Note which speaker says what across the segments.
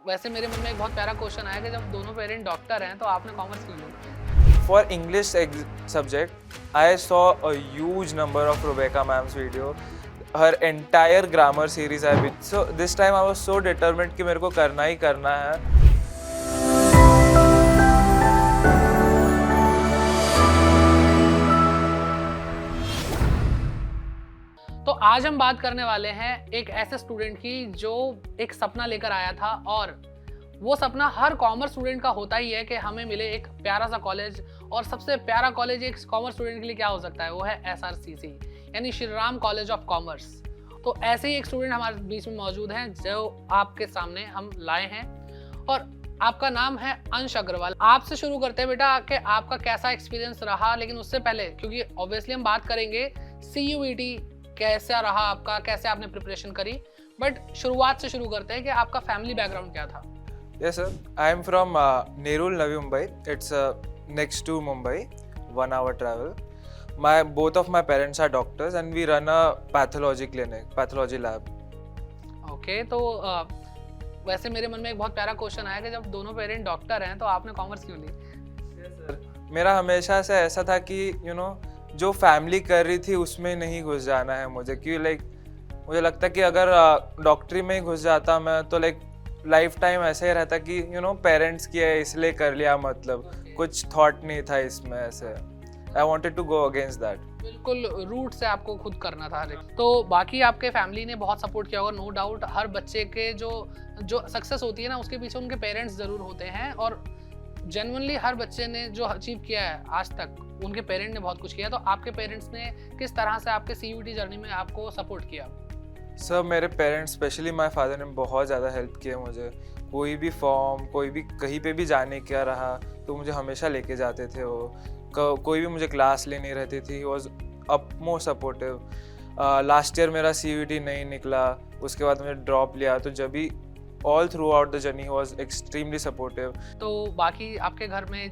Speaker 1: वैसे मेरे मन में एक बहुत प्यारा क्वेश्चन आया कि जब दोनों पेरेंट डॉक्टर हैं तो आपने कॉमर्स क्यों ली?
Speaker 2: For English subject, I saw a huge number of Rebecca ma'am's video. Her entire grammar series I watched. So this time I was so determined कि मेरे को करना ही करना है.
Speaker 1: तो आज हम बात करने वाले हैं एक ऐसे स्टूडेंट की जो एक सपना लेकर आया था, और वो सपना हर कॉमर्स स्टूडेंट का होता ही है कि हमें मिले एक प्यारा सा कॉलेज। और सबसे प्यारा कॉलेज एक कॉमर्स स्टूडेंट के लिए क्या हो सकता है, वो है SRCC यानी Shri Ram college of commerce. तो ऐसे ही एक स्टूडेंट हमारे बीच में मौजूद हैं जो आपके सामने हम लाए हैं, और आपका नाम है अंश अग्रवाल। आपसे शुरू करते हैं बेटा कि आपका कैसा एक्सपीरियंस रहा, लेकिन उससे पहले क्योंकि ऑब्वियसली हम बात करेंगे CUET कैसा रहा आपका, कैसे आपने प्रिपरेशन करी, बट शुरुआत से शुरू करते हैं कि आपका फैमिली बैकग्राउंड क्या था।
Speaker 2: Yes sir, I am from Nerul, Navi Mumbai. It's next to Mumbai, 1 hour travel. Both of my parents are doctors and we run a pathology clinic, pathology lab.
Speaker 1: Okay, तो वैसे मेरे मन में एक बहुत प्यारा क्वेश्चन आया कि जब दोनों पेरेंट डॉक्टर हैं तो आपने कॉमर्स क्यों ली?
Speaker 2: मेरा हमेशा से ऐसा था कि जो फैमिली कर रही थी उसमें नहीं घुस जाना है मुझे, क्योंकि मुझे लगता है कि अगर डॉक्टरी में ही घुस जाता मैं तो लाइफ टाइम ऐसे ही रहता कि पेरेंट्स किया है इसलिए कर लिया, मतलब कुछ थॉट नहीं था इसमें ऐसे. I wanted to go against that.
Speaker 1: बिल्कुल रूट से आपको खुद करना था। तो बाकी आपके फैमिली ने बहुत सपोर्ट किया होगा, नो डाउट। हर बच्चे के जो सक्सेस होती है ना, उसके पीछे उनके पेरेंट्स जरूर होते हैं, और जेन्युइनली हर बच्चे ने जो अचीव किया है आज तक उनके पेरेंट ने बहुत कुछ किया। तो आपके पेरेंट्स ने किस तरह से आपके CUET जर्नी में आपको सपोर्ट किया?
Speaker 2: सर मेरे पेरेंट्स स्पेशली माय फादर ने बहुत ज़्यादा हेल्प किया मुझे। कोई भी फॉर्म, कोई भी कहीं पे भी जाने क्या रहा तो मुझे हमेशा लेके जाते थे वो। कोई भी मुझे क्लास लेनी रहती थी, was up more supportive. Last year मेरा CUET नहीं निकला, उसके बाद मैंने ड्रॉप लिया, तो जब भी all through out the journey was extremely supportive.
Speaker 1: तो बाकी आपके घर में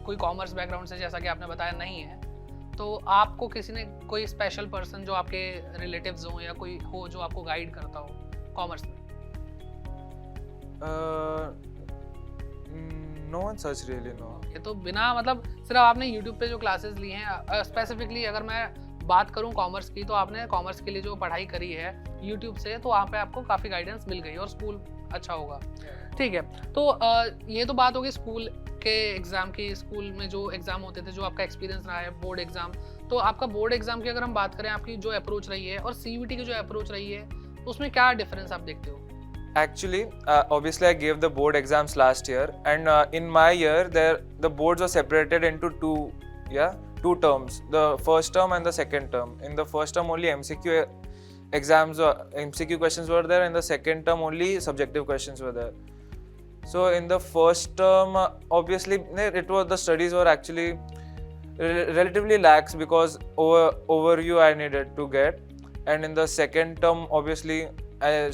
Speaker 1: कोई कॉमर्स बैकग्राउंड से जैसा कि आपने बताया नहीं है, तो आपको किसी ने कोई स्पेशल पर्सन जो आपके रिलेटिव्स हो या कोई हो जो आपको गाइड करता हो कॉमर्स में?
Speaker 2: No one such really no.
Speaker 1: ये तो बिना मतलब सिर्फ आपने YouTube पे जो क्लासेस ली हैं, स्पेसिफिकली अगर मैं बात करूं कॉमर्स की, तो आपने कॉमर्स के लिए जो पढ़ाई करी है YouTube से, तो वहाँ पे आपको काफ़ी गाइडेंस मिल गई और स्कूल अच्छा होगा, ठीक है। तो ये तो बात होगी स्कूल के एग्ज़ाम की। स्कूल में जो एग्ज़ाम होते थे, जो आपका एक्सपीरियंस रहा है बोर्ड एग्ज़ाम, तो आपका बोर्ड एग्ज़ाम की अगर हम बात करें, आपकी जो अप्रोच रही है और CUET की जो अप्रोच रही है, तो उसमें क्या डिफरेंस आप देखते हो?
Speaker 2: Actually, obviously I gave the board exams last year, and in my year the boards were separated into two terms, the first term and the second term. In the first term only MCQ questions were there, and the second term only subjective questions were there. So in the first term, obviously the studies were actually relatively lax because overview I needed to get, and in the second term obviously I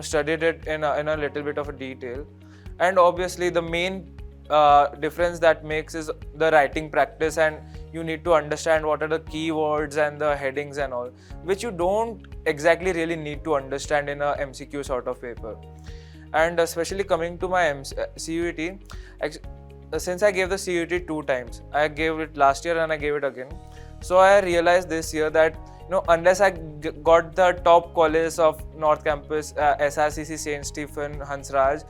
Speaker 2: studied it in a little bit of a detail. And obviously the main difference that makes is the writing practice, and you need to understand what are the keywords and the headings and all, which you don't exactly really need to understand in a MCQ sort of paper. And especially coming to my CUET, since I gave the CUET 2 times, I gave it last year and I gave it again, so I realized this year that unless I got the top college of North Campus, SRCC, St. Stephen, Hansraj,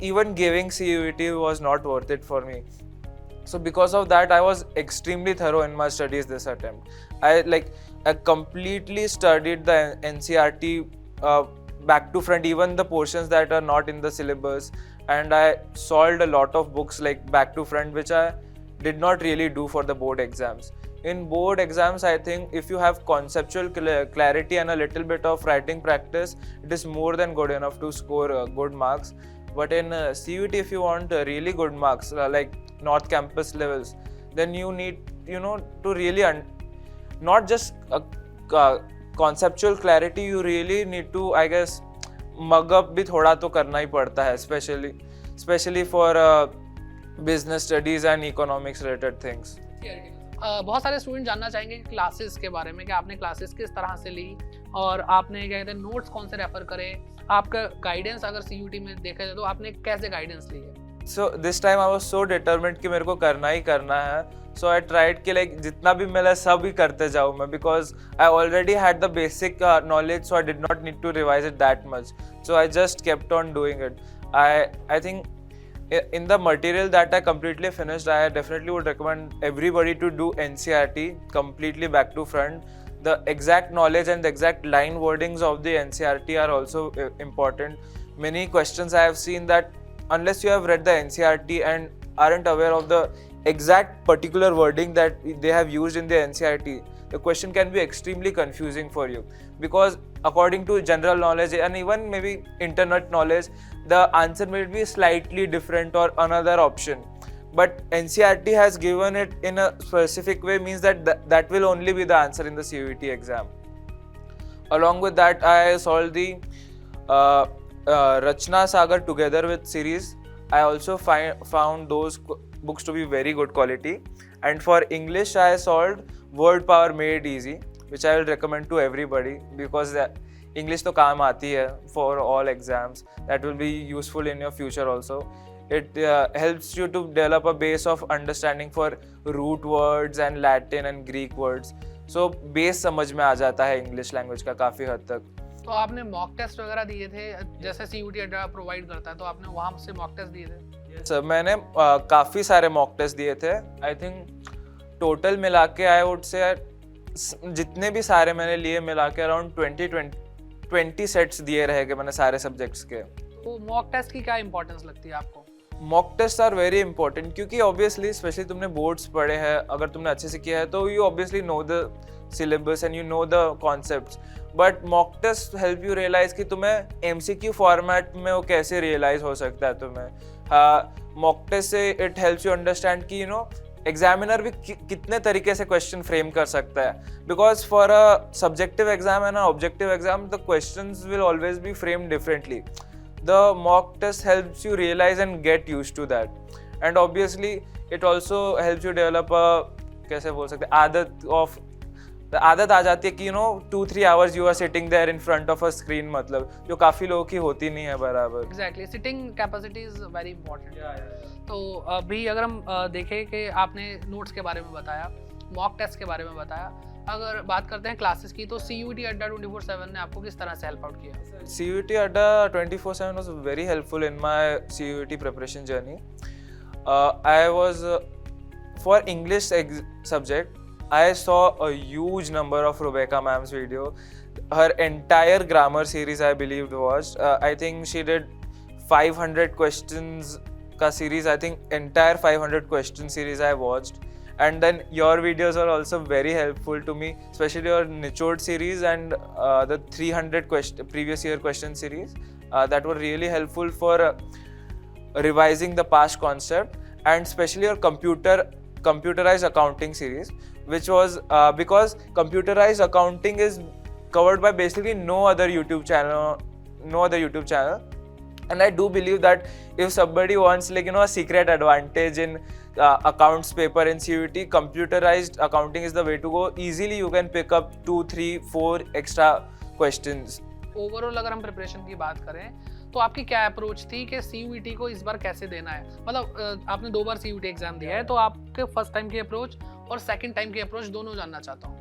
Speaker 2: even giving CUET was not worth it for me. So because of that, I was extremely thorough in my studies this attempt. I completely studied the NCERT back to front, even the portions that are not in the syllabus, and I solved a lot of books back to front, which I did not really do for the board exams. In board exams, I think if you have conceptual clarity and a little bit of writing practice, it is more than good enough to score good marks. But in CUET, if you want really good marks, like North Campus levels, then you need to really not just conceptual clarity, you really need to, I guess, mug up भी थोड़ा तो करना ही पड़ता है, especially for business studies and economics related things.
Speaker 1: बहुत सारे student जानना चाहेंगे क्लासेस के बारे में कि आपने क्लासेस किस तरह से ली और आपने क्या कहते हैं नोट्स कौन से रेफर करे, आपका गाइडेंस अगर CUT में देखा जाए तो आपने कैसे गाइडेंस ली है?
Speaker 2: So this time I was so determined कि मेरे को करना ही करना है. So I tried कि like जितना भी मिला सब ही करते जाऊँ मैं, because I already had the basic knowledge, so I did not need to revise it that much. So I just kept on doing it. I think in the material that I completely finished, I definitely would recommend everybody to do NCERT completely back to front. The exact knowledge and the exact line wordings of the NCERT are also important. Many questions I have seen that unless you have read the NCERT and aren't aware of the exact particular wording that they have used in the NCERT, the question can be extremely confusing for you, because according to general knowledge and even maybe internet knowledge, the answer may be slightly different or another option. But NCERT has given it in a specific way, means that will only be the answer in the CUET exam. Along with that, I solved the Rachna Sagar Together with series. I also found those books to be very good quality. And for English, I solved Word Power Made Easy, which I will recommend to everybody, because English तो काम आती है for all exams. That will be useful in your future also. It helps you to develop a base of understanding for root words and Latin and Greek words. So base समझ में आ जाता है English language का काफ़ी हद तक.
Speaker 1: तो आपने मॉक टेस्ट वगैरह दिए थे, जैसे CUT अड्डा प्रोवाइड करता है, तो आपने वहाँ से मॉक टेस्ट दिए थे?
Speaker 2: सर मैंने काफ़ी सारे मॉक टेस्ट दिए थे. आई थिंक टोटल मिला के आई वुड से जितने भी सारे मैंने लिए मिला के अराउंड 20 सेट्स दिए रहेंगे मैंने सारे सब्जेक्ट्स के.
Speaker 1: तो मॉक टेस्ट की क्या इंपॉर्टेंस लगती है आपको?
Speaker 2: Mock test are very important, क्योंकि ऑब्वियसली स्पेशली तुमने बोर्ड्स पढ़े हैं, अगर तुमने अच्छे से किया है तो you obviously know the syllabus and you know the concepts. But mock test help you realise कि तुम्हें MCQ फॉर्मेट में वो कैसे रियलाइज हो सकता है तुम्हें. मॉक टेस्ट से इट हेल्प्स यू अंडरस्टैंड कि एग्जामिनर भी कितने तरीके से क्वेश्चन फ्रेम कर सकता है, because for a subjective exam and objective exam the questions will always be framed differently. The mock test helps you realize and get used to that, and obviously it also helps you develop a कैसे बोल सकते आदत आ जाती है कि 2-3 hours you are sitting there in front of a screen, मतलब जो काफ़ी लोगों की होती नहीं है बराबर.
Speaker 1: Exactly, sitting capacity is very important. तो अभी अगर हम देखें कि आपने नोट्स के बारे में बताया, मॉक टेस्ट के बारे में बताया, अगर बात करते हैं क्लासेस की, तो CUT अड्डा 24/7 ने आपको किस तरह से हेल्प आउट किया?
Speaker 2: CUT अड्डा 24/7 was very helpful in my CUT preparation journey. I was for English subject, I saw a huge number of Rebecca ma'am's video. Her entire grammar series I believe watched. I think she did 500 questions ka series. I think entire 500 question series I watched. And then your videos are also very helpful to me, especially your Nichod series and the 300 previous year question series that were really helpful for revising the past concept, and especially your computerized accounting series, which was because computerized accounting is covered by basically no other YouTube channel. And I do believe that if somebody wants a secret advantage in accounts paper in CUT, computerized accounting is the way to go. Easily you can pick up 2, 3, 4 extra questions.
Speaker 1: Overall अगर हम preparation की बात करें तो आपकी क्या approach थी कि CUT को इस बार कैसे देना है? मतलब आपने 2 बार CUT एग्जाम दिया है, तो आपके फर्स्ट टाइम की अप्रोच और सेकंड टाइम की अप्रोच दोनों जानना चाहता हूँ.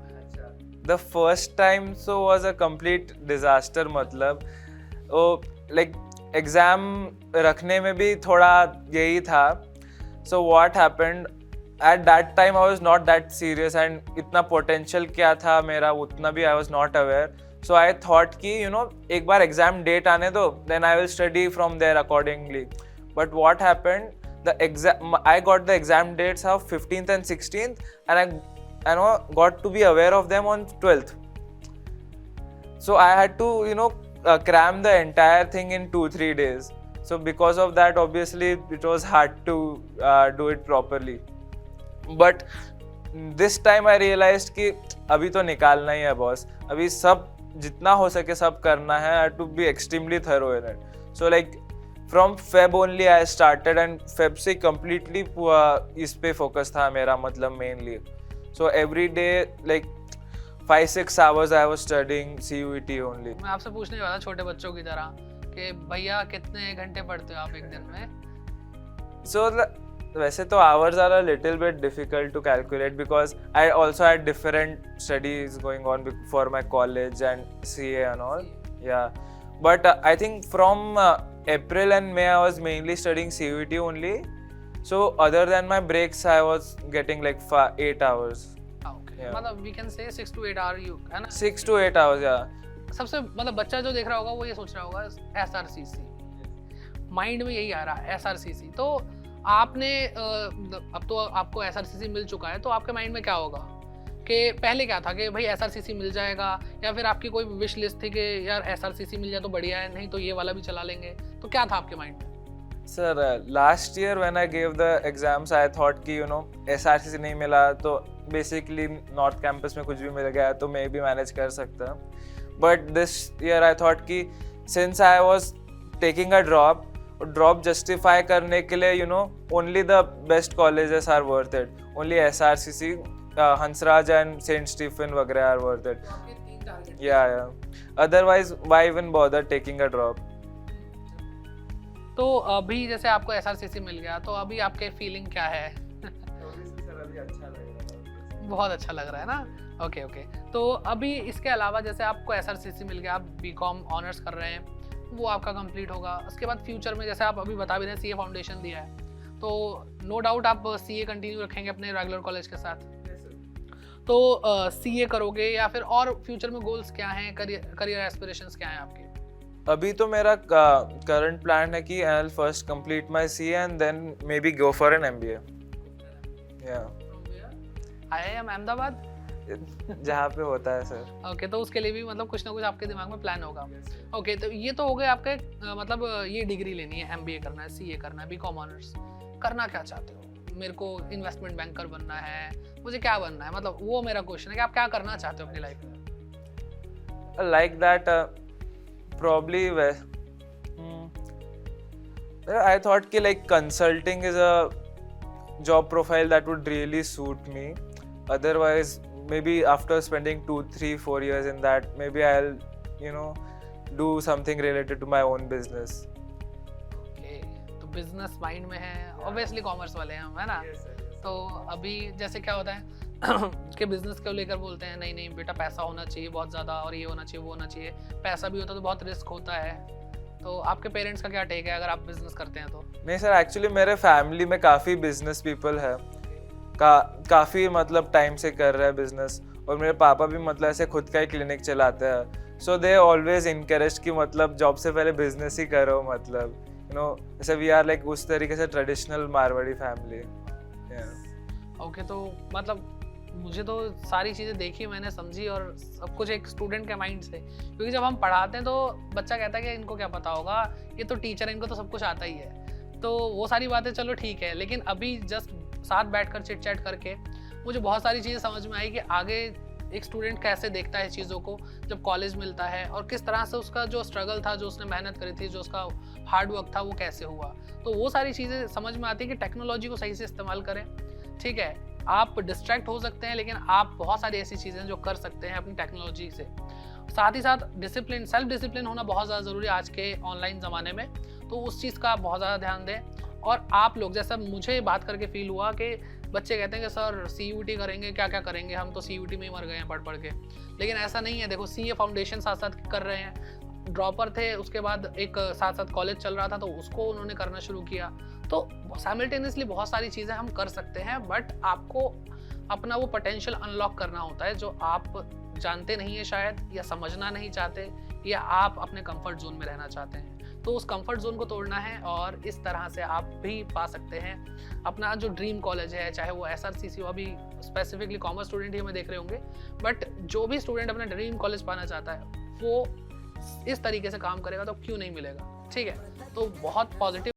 Speaker 2: The first time so was a complete disaster. मतलब like एग्जाम रखने में भी थोड़ा यही था. So what happened at that time, I was not that serious and इतना potential क्या था मेरा उतना भी I was not aware. So I thought कि एक बार exam date आने दो, then I will study from there accordingly. But what happened, I got the exam dates of 15th and 16th, and I got to be aware of them on 12th. So I had to cram the entire thing in 2-3 days. So because of that, obviously it was hard to do it properly. But this time I realized कि अभी तो निकालना ही है boss, अभी सब जितना हो सके सब करना है. I had to be extremely thorough in it. So like from Feb only I started, and Feb से completely इस पे focus था मेरा, मतलब mainly. So every day like 5-6 hours I was studying CUET only.
Speaker 1: मैं आपसे पूछने वाला छोटे बच्चों की तरह कि भैया कितने घंटे पढ़ते हो आप एक दिन में?
Speaker 2: So वैसे तो hours are a little bit difficult to calculate because I also had different studies going on for my college and CA and all. Yeah, but I think from April and May I was mainly studying CUET only. So other than my breaks, I was getting like 8 hours.
Speaker 1: Okay.
Speaker 2: Yeah.
Speaker 1: मतलब we can say 6 to 8 hour you है ना?
Speaker 2: 6 to 8 hours, yeah.
Speaker 1: सबसे मतलब बच्चा जो देख रहा होगा वो ये सोच रहा होगा SRCC, माइंड में यही आ रहा है SRCC। तो आपने अब तो आपको SRCC मिल चुका है, तो आपके माइंड में क्या होगा कि पहले क्या था कि भाई SRCC मिल जाएगा, या फिर आपकी कोई विश लिस्ट थी कि यार SRCC मिल जाए तो बढ़िया है, नहीं तो ये वाला भी चला लेंगे, तो क्या था आपके माइंड में?
Speaker 2: Sir, last year when I gave the exams, I thought कि SRCC नहीं मिला तो basically North Campus में कुछ भी मिल गया तो मैं भी manage कर सकता। But this year I thought कि since I was taking a drop justify करने के लिए only the best colleges are worth it. Only SRCC, Hansraj and Saint Stephen वगैरह are worth it. Yeah. Otherwise, why even bother taking a drop?
Speaker 1: तो अभी जैसे आपको SRCC मिल गया, तो अभी आपके फीलिंग क्या है? बहुत अच्छा लग रहा है ना? ओके। तो अभी इसके अलावा जैसे आपको SRCC मिल गया, आप BCom ऑनर्स कर रहे हैं, वो आपका कंप्लीट होगा। उसके बाद फ्यूचर में जैसे आप अभी बता भी रहे हैं CA फाउंडेशन दिया है, तो नो डाउट आप CA कंटिन्यू रखेंगे अपने रेगुलर कॉलेज के साथ। तो CA करोगे या फिर और फ्यूचर में गोल्स क्या हैं, करियर एस्पिरेशंस क्या हैं आपके?
Speaker 2: अभी तो मेरा करंट प्लान है कि I'll first complete my CA and then maybe go for an MBA. Yeah.
Speaker 1: IIM Ahmedabad
Speaker 2: जहाँ पे होता है सर।
Speaker 1: ओके, तो उसके लिए भी मतलब कुछ ना कुछ आपके दिमाग में प्लान होगा। ओके, तो ये तो हो गए आपके मतलब ये डिग्री लेनी है, MBA करना है, CA करना है, BCom ऑनर्स करना क्या चाहते हो? मेरे को इन्वेस्टमेंट बैंकर बनना है, मुझे क्या बनना है, मतलब वो मेरा क्वेश्चन है कि आप क्या करना चाहते हो अपनी लाइफ में?
Speaker 2: Like that, probably I thought कि like consulting is a job profile that would really suit me. Otherwise, maybe after spending 2, 3, 4 years in that, maybe I'll do something related to my own business.
Speaker 1: Okay, तो business mind में है, obviously commerce वाले हैं हम, है ना? तो अभी जैसे क्या होता है कि बिजनेस को लेकर बोलते हैं नहीं बेटा पैसा होना चाहिए बहुत ज़्यादा, और ये होना चाहिए वो होना चाहिए, पैसा भी होता तो बहुत रिस्क होता है। तो आपके पेरेंट्स का क्या टेक है अगर आप बिजनेस करते हैं तो? नहीं
Speaker 2: सर, एक्चुअली मेरे फैमिली में काफ़ी बिजनेस पीपल है, काफ़ी मतलब टाइम से कर रहे हैं बिजनेस, और मेरे पापा भी मतलब ऐसे खुद का ही क्लिनिक चलाते हैं। सो दे ऑलवेज इनकरेज कि मतलब जॉब से पहले बिजनेस ही करो, मतलब ऐसे वी आर लाइक उस तरीके से ट्रेडिशनल मारवाड़ी फैमिली।
Speaker 1: ओके, तो मतलब मुझे तो सारी चीज़ें देखी, मैंने समझी, और सब कुछ एक स्टूडेंट के माइंड से, क्योंकि जब हम पढ़ाते हैं तो बच्चा कहता है कि इनको क्या पता होगा, ये तो टीचर है, इनको तो सब कुछ आता ही है। तो वो सारी बातें चलो ठीक है, लेकिन अभी जस्ट साथ बैठकर चिट चैट करके मुझे बहुत सारी चीज़ें समझ में आई कि आगे एक स्टूडेंट कैसे देखता है चीज़ों को जब कॉलेज मिलता है, और किस तरह से उसका जो स्ट्रगल था, जो उसने मेहनत करी थी, जो उसका हार्ड वर्क था, वो कैसे हुआ। तो वो सारी चीज़ें समझ में आती है कि टेक्नोलॉजी को सही से इस्तेमाल करें। ठीक है, आप डिस्ट्रैक्ट हो सकते हैं, लेकिन आप बहुत सारी ऐसी चीज़ें जो कर सकते हैं अपनी टेक्नोलॉजी से। साथ ही साथ डिसिप्लिन, सेल्फ डिसिप्लिन होना बहुत ज़्यादा ज़रूरी है आज के ऑनलाइन ज़माने में, तो उस चीज़ का आप बहुत ज़्यादा ध्यान दें। और आप लोग, जैसा मुझे बात करके फील हुआ कि बच्चे कहते हैं कि सर CUET करेंगे, क्या क्या करेंगे, हम तो CUET में ही मर गए हैं पढ़ के, लेकिन ऐसा नहीं है। देखो, CA फाउंडेशन साथ साथ कर रहे हैं, ड्रॉपर थे, उसके बाद एक साथ साथ कॉलेज चल रहा था तो उसको उन्होंने करना शुरू किया। तो साइमल्टेनियसली बहुत सारी चीज़ें हम कर सकते हैं, बट आपको अपना वो पोटेंशियल अनलॉक करना होता है जो आप जानते नहीं है शायद, या समझना नहीं चाहते, या आप अपने कंफर्ट जोन में रहना चाहते हैं। तो उस कंफर्ट जोन को तोड़ना है, और इस तरह से आप भी पा सकते हैं अपना जो ड्रीम कॉलेज है, चाहे वो SRCC हो। अभी स्पेसिफिकली कॉमर्स स्टूडेंट ही हमें देख रहे होंगे, बट जो भी स्टूडेंट अपना ड्रीम कॉलेज पाना चाहता है वो इस तरीके से काम करेगा तो क्यों नहीं मिलेगा। ठीक है, तो बहुत पॉजिटिव